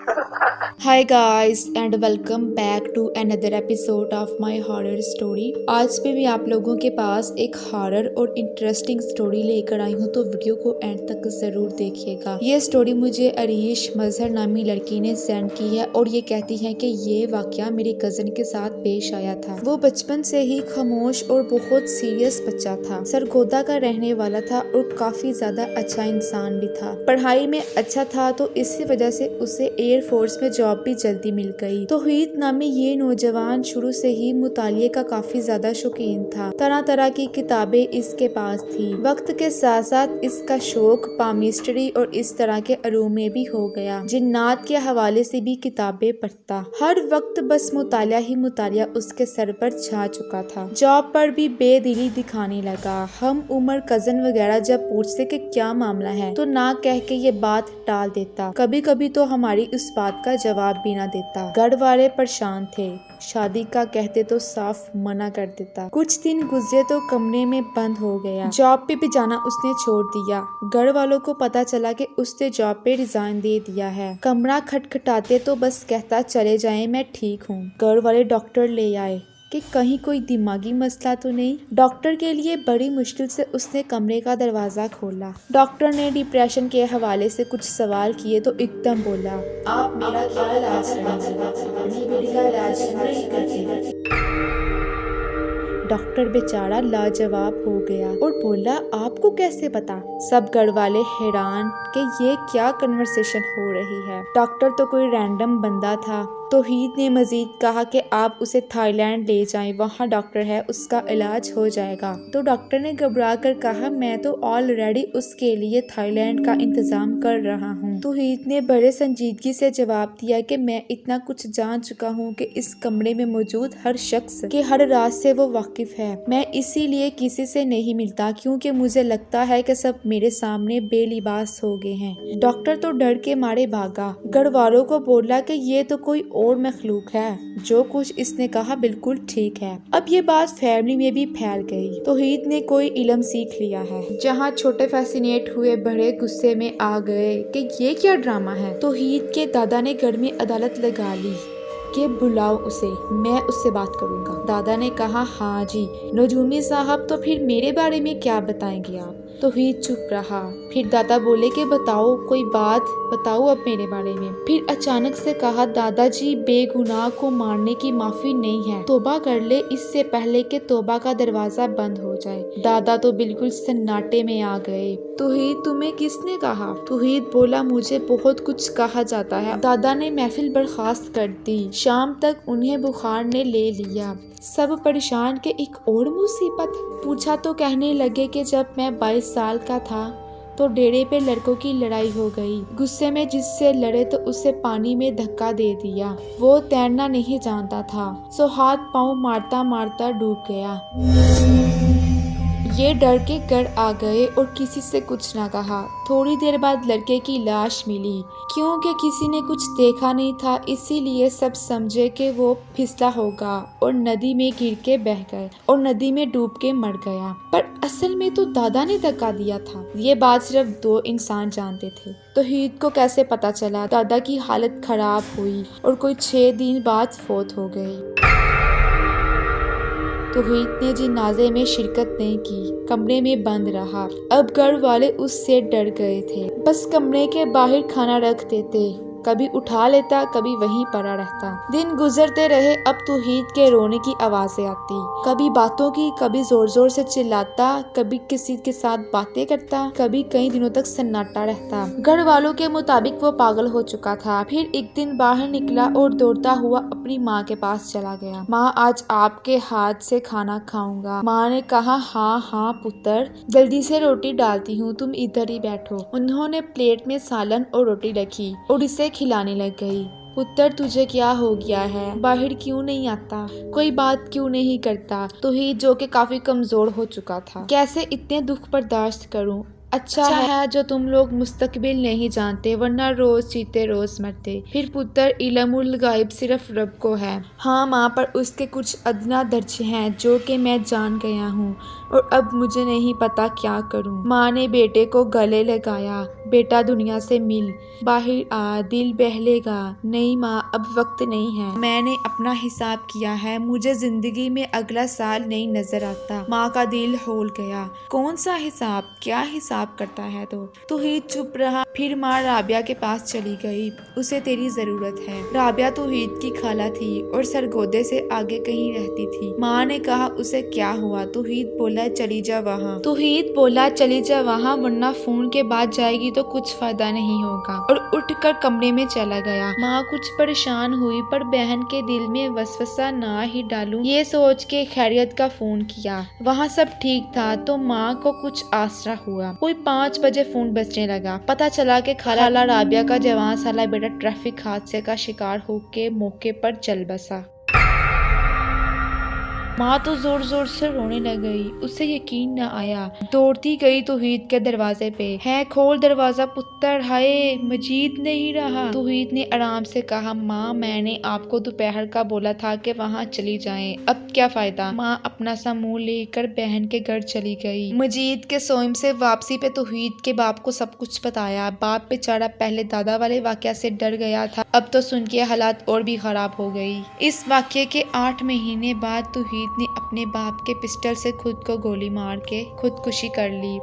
Hi guys and welcome back to another episode of my horror story. आज भी मैं आप लोगों के पास एक हॉरर और इंटरेस्टिंग स्टोरी लेकर आई हूँ, तो वीडियो को एंड तक जरूर देखिएगा। ये स्टोरी मुझे अरीश मजहर नामी लड़की ने सेंड की है और ये कहती है कि ये वाकया मेरे कजन के साथ पेश आया था। वो बचपन से ही खामोश और बहुत सीरियस बच्चा था, सरगोदा का रहने वाला था और काफी ज्यादा अच्छा इंसान भी था। पढ़ाई में अच्छा था तो इसी वजह से उसे एयरफोर्स में जॉब भी जल्दी मिल गई। तौहीद नामी ये नौजवान शुरू से ही मुतालिये का काफी ज्यादा शौकीन था। तरह तरह की किताबें इसके पास थी। वक्त के साथ साथ इसका शौक पामिस्ट्री और इस तरह के अरूम में भी हो गया। जिन्नात के हवाले से भी किताबें पढ़ता। हर वक्त बस मुतालिया ही मुतालिया उसके सर पर छा चुका था। जॉब पर भी बेदिली दिखाने लगा। हम उमर कजन वगैरह जब पूछते कि क्या मामला है तो ना कह के ये बात टाल देता। कभी कभी तो हमारी उस बात का जवाब भी ना देता। घर वाले परेशान थे, शादी का कहते तो साफ मना कर देता। कुछ दिन गुजरे तो कमरे में बंद हो गया। जॉब पे भी जाना उसने छोड़ दिया। घर वालों को पता चला कि उसने जॉब पे रिजाइन दे दिया है। कमरा खटखटाते तो बस कहता चले जाएं, मैं ठीक हूँ। घर वाले डॉक्टर ले आए कि कहीं कोई दिमागी मसला तो नहीं। डॉक्टर के लिए बड़ी मुश्किल से उसने कमरे का दरवाजा खोला। डॉक्टर ने डिप्रेशन के हवाले से कुछ सवाल किए तो एकदम बोला, आप मेरा क्या इलाज करेंगे? डॉक्टर बेचारा लाजवाब हो गया और बोला, आपको कैसे पता? सब घर वाले हैरान कि ये क्या कन्वर्सेशन हो रही है। डॉक्टर तो कोई रैंडम बंदा था। तौहीद ने मजीद कहा कि आप उसे थाईलैंड ले जाएं, वहाँ डॉक्टर है, उसका इलाज हो जाएगा। तो डॉक्टर ने घबरा कर कहा, मैं तो ऑलरेडी उसके लिए थाईलैंड का इंतजाम कर रहा हूँ। तौहीद ने बड़े संजीदगी से जवाब दिया कि मैं इतना कुछ जान चुका हूँ कि इस कमरे में मौजूद हर शख्स के हर राज से वो वाकिफ है। मैं इसीलिए किसी से नहीं मिलता क्योंकि मुझे लगता है कि सब मेरे सामने बेलिबास हो गए हैं। डॉक्टर तो डर के मारे भागा। घर वालों को बोला कि ये तो कोई और मखलूक है। जो कुछ इसने कहा बिल्कुल ठीक है। अब ये बात फैमिली में भी फैल गई। तौहीद ने कोई इल्म सीख लिया है। जहाँ छोटे फैसिनेट हुए बड़े गुस्से में आ गए कि ये क्या ड्रामा है। तौहीद के दादा ने घर में अदालत लगा ली कि बुलाओ उसे, मैं उससे बात करूंगा। दादा ने कहा, हाँ जी नजूमी साहब, तो फिर मेरे बारे में क्या बताएंगे आप? तौहीद चुप रहा। फिर दादा बोले कि बताओ, कोई बात बताओ अब मेरे बारे में। फिर अचानक से कहा, दादाजी बेगुनाह को मारने की माफी नहीं है, तौबा कर ले इससे पहले कि तौबा का दरवाजा बंद हो जाए। दादा तो बिल्कुल सन्नाटे में आ गए। तौहीद, तुम्हें किसने कहा? तौहीद बोला, मुझे बहुत कुछ कहा जाता है। दादा ने महफिल बर्खास्त कर दी। शाम तक उन्हें बुखार ने ले लिया। सब परेशान के एक और मुसीबत पूछा तो कहने लगे कि जब मैं 22 साल का था तो डेरे पे लड़कों की लड़ाई हो गई। गुस्से में जिससे लड़े तो उसे पानी में धक्का दे दिया। वो तैरना नहीं जानता था, सो हाथ पांव मारता मारता डूब गया। ये डर के घर आ गए और किसी से कुछ ना कहा। थोड़ी देर बाद लड़के की लाश मिली। क्योंकि किसी ने कुछ देखा नहीं था इसीलिए सब समझे कि वो फिसला होगा और नदी में गिर के बह गए और नदी में डूब के मर गया। पर असल में तो दादा ने धक्का दिया था। ये बात सिर्फ 2 इंसान जानते थे। तौहीद को कैसे पता चला? दादा की हालत खराब हुई और कोई 6 दिन बाद फौत हो गई। तौहीद ने जिनाजे में शिरकत नहीं की, कमरे में बंद रहा। अब घर वाले उससे डर गए थे। बस कमरे के बाहर खाना रख देते, कभी उठा लेता कभी वहीं पड़ा रहता। दिन गुजरते रहे। अब तौहीद के रोने की आवाजें आती, कभी बातों की, कभी जोर जोर से चिल्लाता, कभी किसी के साथ बातें करता, कभी कई दिनों तक सन्नाटा रहता। घर वालों के मुताबिक वो पागल हो चुका था। फिर एक दिन बाहर निकला और दौड़ता हुआ अपनी माँ के पास चला गया। माँ, आज आपके हाथ से खाना खाऊंगा। माँ ने कहा, हाँ हाँ पुत्र, जल्दी से रोटी डालती हूँ, तुम इधर ही बैठो। उन्होंने प्लेट में सालन और रोटी रखी और इसे खिलाने लग गई। पुत्र, तुझे क्या हो गया है? बाहर क्यों नहीं आता? कोई बात क्यों नहीं करता? तौहीद जो कि काफी कमजोर हो चुका था, कैसे इतने दुख बर्दाश्त करूं? अच्छा है जो तुम लोग मुस्तकबिल नहीं जानते, वरना रोज जीते रोज मरते। फिर पुत्र, इल्मुल गायब सिर्फ रब को है। हाँ माँ, पर उसके कुछ अदना दर्जे हैं जो कि मैं जान गया हूँ, और अब मुझे नहीं पता क्या करूँ। माँ ने बेटे को गले लगाया। बेटा दुनिया से मिल, बाहर आ, दिल बहलेगा। नहीं माँ, अब वक्त नहीं है। मैंने अपना हिसाब किया है, मुझे जिंदगी में अगला साल नहीं नजर आता। माँ का दिल होल गया। कौन सा हिसाब? क्या हिसाब करता है तो ही चुप रहा। फिर माँ राबिया के पास चली गई। उसे तेरी जरूरत है। राबिया तौहीद की खाला थी और सरगोदे से आगे कहीं रहती थी। माँ ने कहा, उसे क्या हुआ? तौहीद बोला, चली जा वहाँ। तौहीद बोला, चली जा वहाँ, वरना फोन के बाद जाएगी तो कुछ फायदा नहीं होगा, और उठकर कमरे में चला गया। माँ कुछ परेशान हुई, पर बहन के दिल में वसवसा ना ही डालूं ये सोच के खैरियत का फोन किया। वहाँ सब ठीक था तो माँ को कुछ आसरा हुआ। कोई 5 बजे फोन बजने लगा। पता चला कि खाला राबिया का जवान साला बेटा ट्रैफिक हादसे का शिकार होके मौके पर चल बसा। माँ तो जोर जोर से रोने लग गई। उसे यकीन न आया। दौड़ती गई तौहीद के दरवाजे पे। है, खोल दरवाजा पुत्र। हाय, मजीद नहीं रहा। तौहीद ने आराम से कहा, माँ मैंने आपको दोपहर का बोला था कि वहाँ चली जाएं, अब क्या फायदा। माँ अपना सा मुंह लेकर बहन के घर चली गई। मजीद के सोइम से वापसी पे तौहीद के बाप को सब कुछ बताया। बाप बेचारा पहले दादा वाले वाकया से डर गया था, अब तो सुन के हालात और भी खराब हो गई। इस वाकये के 8 महीने बाद तौहीद ने अपने बाप के पिस्टल से खुद को गोली मार के खुदकुशी कर ली।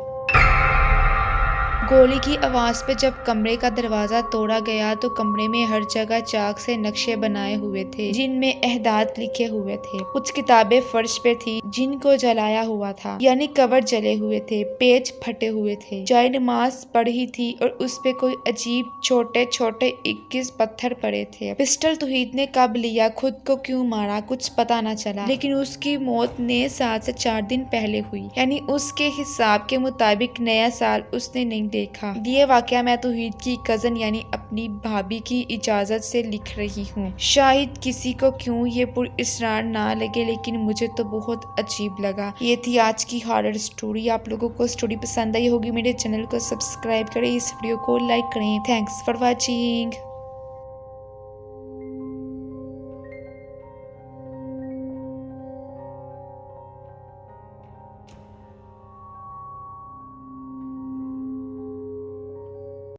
गोली की आवाज पे जब कमरे का दरवाजा तोड़ा गया तो कमरे में हर जगह चाक से नक्शे बनाए हुए थे जिनमें अहदात लिखे हुए थे। कुछ किताबें फर्श पे थी जिनको जलाया हुआ था, यानी कवर जले हुए थे, पेज फटे हुए थे। जाए नमाज पढ़ी थी और उस पे कोई अजीब छोटे छोटे 21 पत्थर पड़े थे। पिस्टल तौहीद ने कब लिया, खुद को क्यों मारा, कुछ पता न चला, लेकिन उसकी मौत ने 7 से 4 दिन पहले हुई, यानी उसके हिसाब के मुताबिक नया साल उसने नहीं देखा। ये वाकया मैं तौहीद की कजन यानी अपनी भाभी की इजाजत से लिख रही हूँ। शायद किसी को क्यों ये पुरअसरार ना लगे, लेकिन मुझे तो बहुत अजीब लगा। ये थी आज की हॉरर स्टोरी। आप लोगों को स्टोरी पसंद आई होगी, मेरे चैनल को सब्सक्राइब करें, इस वीडियो को लाइक करें। Thanks for watching.